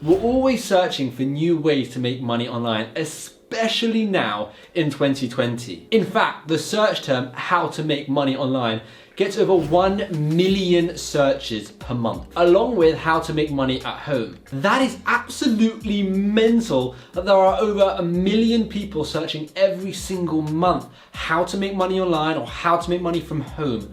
We're always searching for new ways to make money online, especially now in 2020. In fact, the search term, how to make money online, gets over 1 million searches per month, along with how to make money at home. That is absolutely mental that there are over 1 million people searching every single month how to make money online or how to make money from home.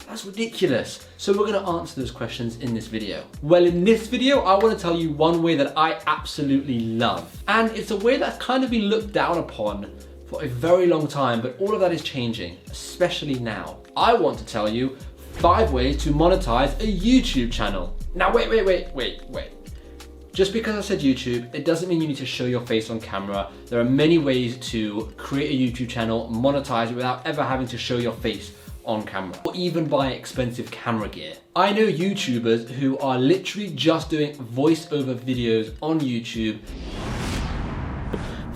That's ridiculous. So we're gonna answer those questions in this video. Well, in this video, I wanna tell you one way that I absolutely love. And it's a way that's kind of been looked down upon for a very long time, but all of that is changing, especially now. I want to tell you 5 ways to monetize a YouTube channel. Now, wait. Just because I said YouTube, it doesn't mean you need to show your face on camera. There are many ways to create a YouTube channel, monetize it without ever having to show your face on camera, or even buy expensive camera gear. I know YouTubers who are literally just doing voiceover videos on YouTube.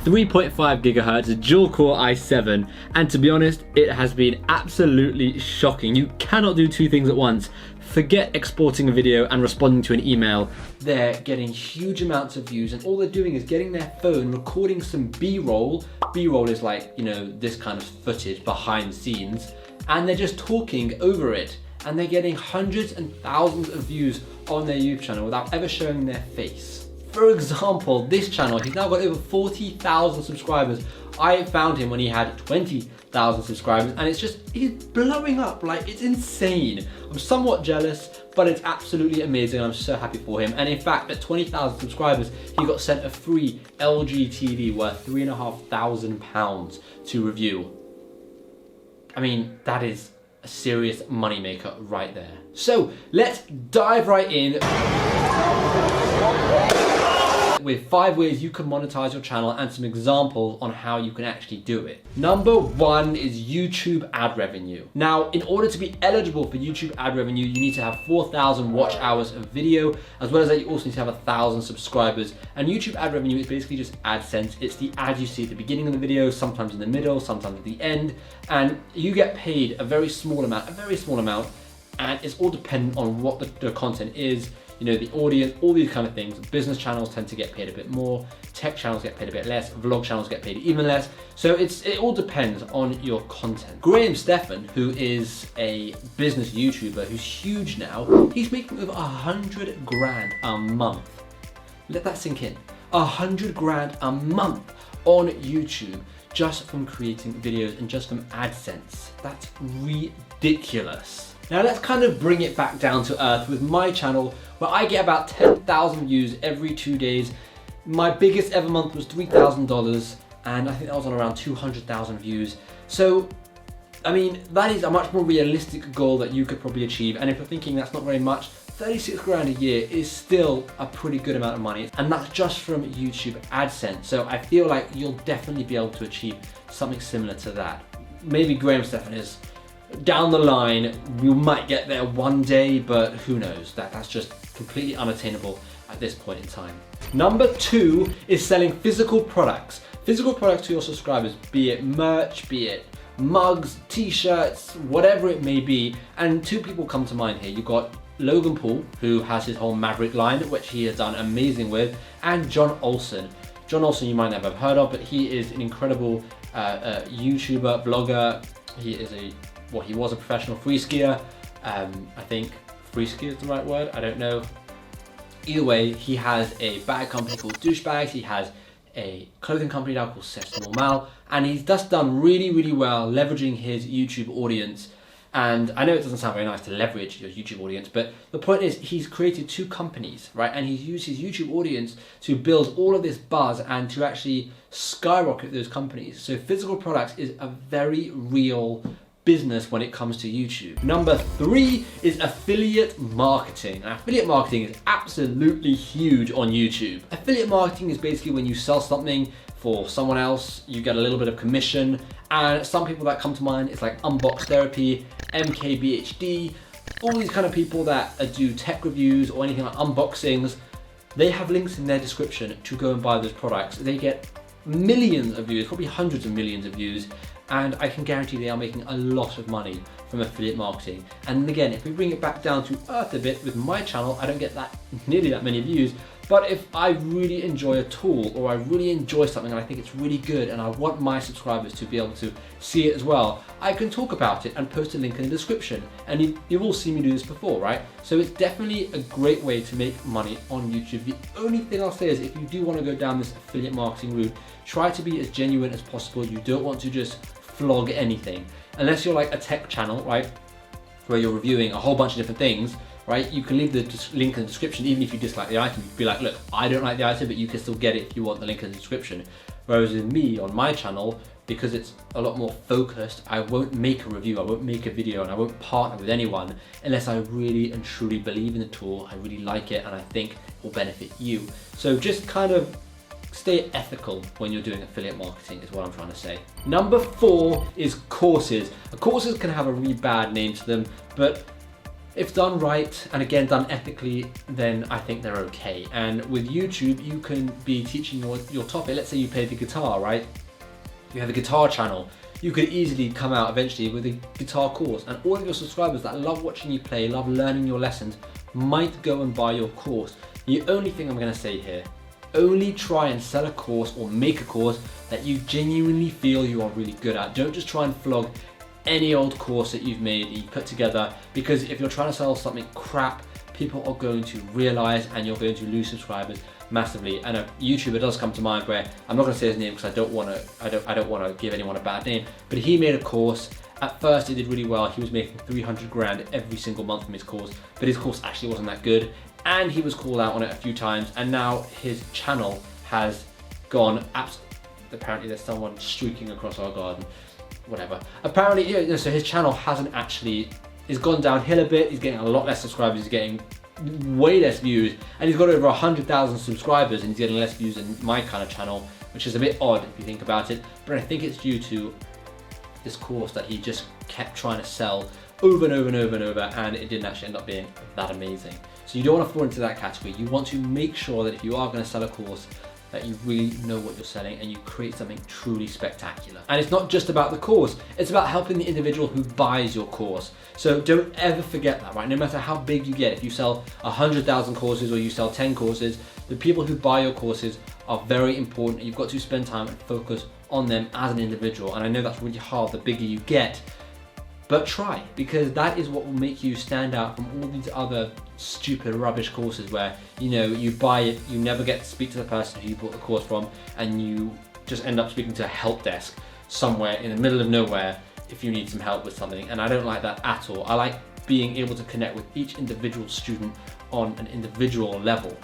3.5 gigahertz dual core i7, and to be honest, it has been absolutely shocking. You cannot do 2 things at once. Forget exporting a video and responding to an email. They're getting huge amounts of views, and all they're doing is getting their phone, recording some B-roll. B-roll is like, you know, this kind of footage behind the scenes, and they're just talking over it, and they're getting hundreds and thousands of views on their YouTube channel without ever showing their face. For example, this channel, he's now got over 40,000 subscribers. I found him when he had 20,000 subscribers, and he's blowing up, like, it's insane. I'm somewhat jealous, but it's absolutely amazing. I'm so happy for him. And in fact, at 20,000 subscribers, he got sent a free LG TV worth £3,500 to review. I mean, that is a serious moneymaker right there. So let's dive right in with 5 ways you can monetize your channel and some examples on how you can actually do it. Number 1 is YouTube ad revenue. Now, in order to be eligible for YouTube ad revenue, you need to have 4,000 watch hours of video, as well as that you also need to have 1,000 subscribers. And YouTube ad revenue is basically just AdSense. It's the ad you see at the beginning of the video, sometimes in the middle, sometimes at the end, and you get paid a very small amount, and it's all dependent on what the content is, you know, the audience, all these kind of things. Business channels tend to get paid a bit more, tech channels get paid a bit less, vlog channels get paid even less. So it all depends on your content. Graham Stephan, who is a business YouTuber who's huge now, he's making over 100 grand a month. Let that sink in. 100 grand a month on YouTube just from creating videos and just from AdSense. That's ridiculous. Now let's kind of bring it back down to earth with my channel, where I get about 10,000 views every 2 days. My biggest ever month was $3,000, and I think that was on around 200,000 views. So, I mean, that is a much more realistic goal that you could probably achieve. And if you're thinking that's not very much, 36 grand a year is still a pretty good amount of money, and that's just from YouTube AdSense. So I feel like you'll definitely be able to achieve something similar to that. Maybe Graham Stephan is down the line, we might get there one day, but who knows? That's just completely unattainable at this point in time. Number 2 is selling physical products. Physical products to your subscribers, be it merch, be it mugs, t-shirts, whatever it may be. And 2 people come to mind here. You've got Logan Paul, who has his whole Maverick line, which he has done amazing with, and John Olsen. John Olsen you might never have heard of, but he is an incredible YouTuber, blogger. He was a professional free skier. I think free skier is the right word, I don't know. Either way, he has a bag company called Douchebags. He has a clothing company now called C'est Normal, and he's just done really, really well leveraging his YouTube audience. And I know it doesn't sound very nice to leverage your YouTube audience, but the point is he's created 2 companies, right? And he's used his YouTube audience to build all of this buzz and to actually skyrocket those companies. So physical products is a very real business when it comes to YouTube. Number 3 is affiliate marketing. And affiliate marketing is absolutely huge on YouTube. Affiliate marketing is basically when you sell something for someone else, you get a little bit of commission. And some people that come to mind, it's like Unbox Therapy, MKBHD, all these kind of people that do tech reviews or anything like unboxings. They have links in their description to go and buy those products. They get millions of views, probably hundreds of millions of views, and I can guarantee they are making a lot of money from affiliate marketing. And again, if we bring it back down to earth a bit with my channel, I don't get nearly that many views, But if I really enjoy a tool or I really enjoy something and I think it's really good and I want my subscribers to be able to see it as well, I can talk about it and post a link in the description. And you've all seen me do this before, right? So it's definitely a great way to make money on YouTube. The only thing I'll say is if you do want to go down this affiliate marketing route, try to be as genuine as possible. You don't want to just flog anything. Unless you're like a tech channel, right? Where you're reviewing a whole bunch of different things, right? You can leave the link in the description even if you dislike the item. You can be like, look, I don't like the item, but you can still get it if you want the link in the description. Whereas with me, on my channel, because it's a lot more focused, I won't make a review, I won't make a video, and I won't partner with anyone unless I really and truly believe in the tool, I really like it, and I think it will benefit you. So just kind of stay ethical when you're doing affiliate marketing is what I'm trying to say. Number 4 is courses. Courses can have a really bad name to them, but if done right, and again done ethically, then I think they're okay. And with YouTube, you can be teaching your topic. Let's say you play the guitar, right? You have a guitar channel. You could easily come out eventually with a guitar course, and all of your subscribers that love watching you play, love learning your lessons, might go and buy your course. The only thing I'm gonna say here, only try and sell a course or make a course that you genuinely feel you are really good at. Don't just try and flog any old course that you've made, that you put together, because if you're trying to sell something crap, people are going to realize and you're going to lose subscribers massively. And a YouTuber does come to mind where I'm not going to say his name because I don't want to give anyone a bad name, but he made a course. At first it did really well. He was making 300 grand every single month from his course, but his course actually wasn't that good, and he was called out on it a few times, and now his channel has gone apparently there's someone streaking across our garden, whatever. Apparently, so his channel is gone downhill a bit. He's getting a lot less subscribers, he's getting way less views, and he's got over 100,000 subscribers and he's getting less views than my kind of channel, which is a bit odd if you think about it. But I think it's due to this course that he just kept trying to sell over and over and over and over, and it didn't actually end up being that amazing. So you don't want to fall into that category. You want to make sure that if you are going to sell a course, that you really know what you're selling and you create something truly spectacular. And it's not just about the course, it's about helping the individual who buys your course. So don't ever forget that, right? No matter how big you get, if you sell 100,000 courses or you sell 10 courses, the people who buy your courses are very important. You've got to spend time and focus on them as an individual. And I know that's really hard the bigger you get, but try, because that is what will make you stand out from all these other stupid rubbish courses where, you buy it, you never get to speak to the person who you bought the course from, and you just end up speaking to a help desk somewhere in the middle of nowhere if you need some help with something. And I don't like that at all. I like being able to connect with each individual student on an individual level.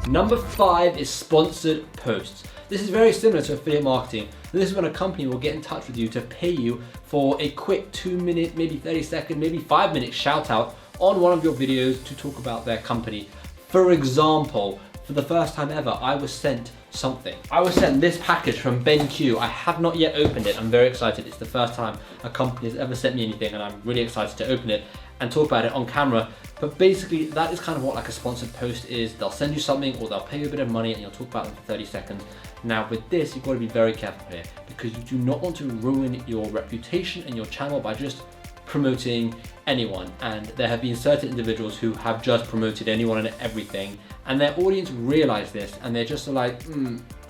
Number 5 is sponsored posts. This is very similar to affiliate marketing. This is when a company will get in touch with you to pay you for a quick 2-minute, maybe 30-second, maybe 5-minute shout out on one of your videos to talk about their company. For example, for the first time ever, I was sent something. I was sent this package from BenQ. I have not yet opened it. I'm very excited. It's the first time a company has ever sent me anything, and I'm really excited to open it and talk about it on camera. But basically, that is kind of what like a sponsored post is. They'll send you something or they'll pay you a bit of money and you'll talk about them for 30 seconds. Now with this, you've got to be very careful here, because you do not want to ruin your reputation and your channel by just promoting anyone. And there have been certain individuals who have just promoted anyone and everything, and their audience realize this, and they're just like,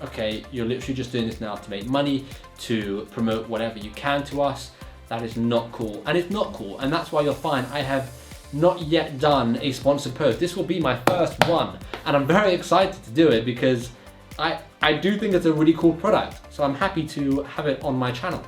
okay, you're literally just doing this now to make money, to promote whatever you can to us. That is not cool, and it's not cool, and that's why you'll find I have not yet done a sponsored post. This will be my first one, and I'm very excited to do it because I do think it's a really cool product, so I'm happy to have it on my channel.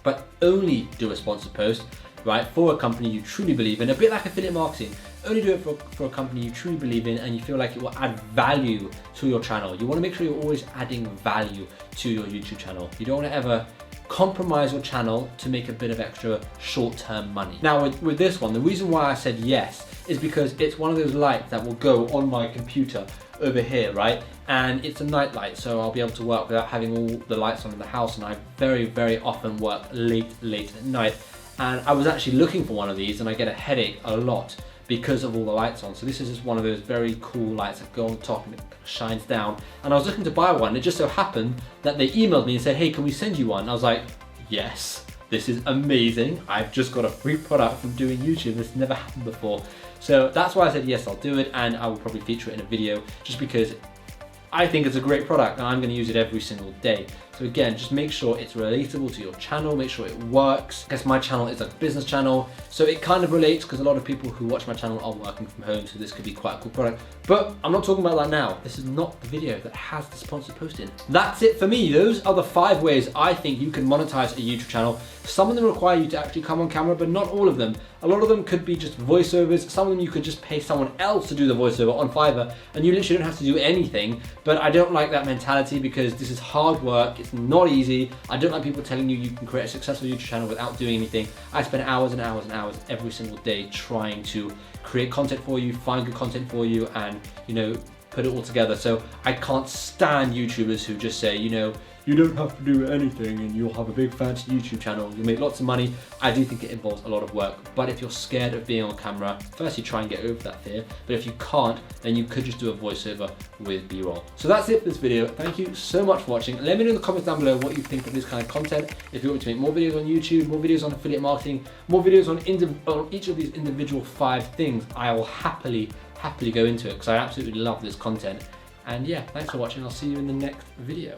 But only do a sponsored post, right, for a company you truly believe in, a bit like affiliate marketing. Only do it for a company you truly believe in and you feel like it will add value to your channel. You want to make sure you're always adding value to your YouTube channel. You don't want to ever compromise your channel to make a bit of extra short-term money. Now with this one, the reason why I said yes is because it's one of those lights that will go on my computer over here, right? And it's a night light, so I'll be able to work without having all the lights on in the house, and I very, very often work late at night. And I was actually looking for one of these and I get a headache a lot because of all the lights on. So this is just one of those very cool lights that go on top and it shines down. And I was looking to buy one. It just so happened that they emailed me and said, hey, can we send you one? And I was like, yes, this is amazing. I've just got a free product from doing YouTube. This never happened before. So that's why I said, yes, I'll do it. And I will probably feature it in a video just because I think it's a great product and I'm going to use it every single day. So again, just make sure it's relatable to your channel, make sure it works. I guess my channel is a business channel, so it kind of relates because a lot of people who watch my channel are working from home, so this could be quite a cool product. But I'm not talking about that now. This is not the video that has the sponsored post in. That's it for me. Those are the 5 ways I think you can monetize a YouTube channel. Some of them require you to actually come on camera, but not all of them. A lot of them could be just voiceovers. Some of them you could just pay someone else to do the voiceover on Fiverr, and you literally don't have to do anything. But I don't like that mentality because this is hard work. It's not easy. I don't like people telling you can create a successful YouTube channel without doing anything. I spend hours and hours and hours every single day trying to create content for you, find good content for you, and put it all together. So I can't stand YouTubers who just say, you don't have to do anything and you'll have a big fancy YouTube channel, you'll make lots of money. I do think it involves a lot of work, but if you're scared of being on camera, firstly try and get over that fear, but if you can't, then you could just do a voiceover with B-roll. So that's it for this video. Thank you so much for watching. Let me know in the comments down below what you think of this kind of content. If you want me to make more videos on YouTube, more videos on affiliate marketing, more videos on each of these individual 5 things, I will happily go into it because I absolutely love this content. And yeah, thanks for watching. I'll see you in the next video.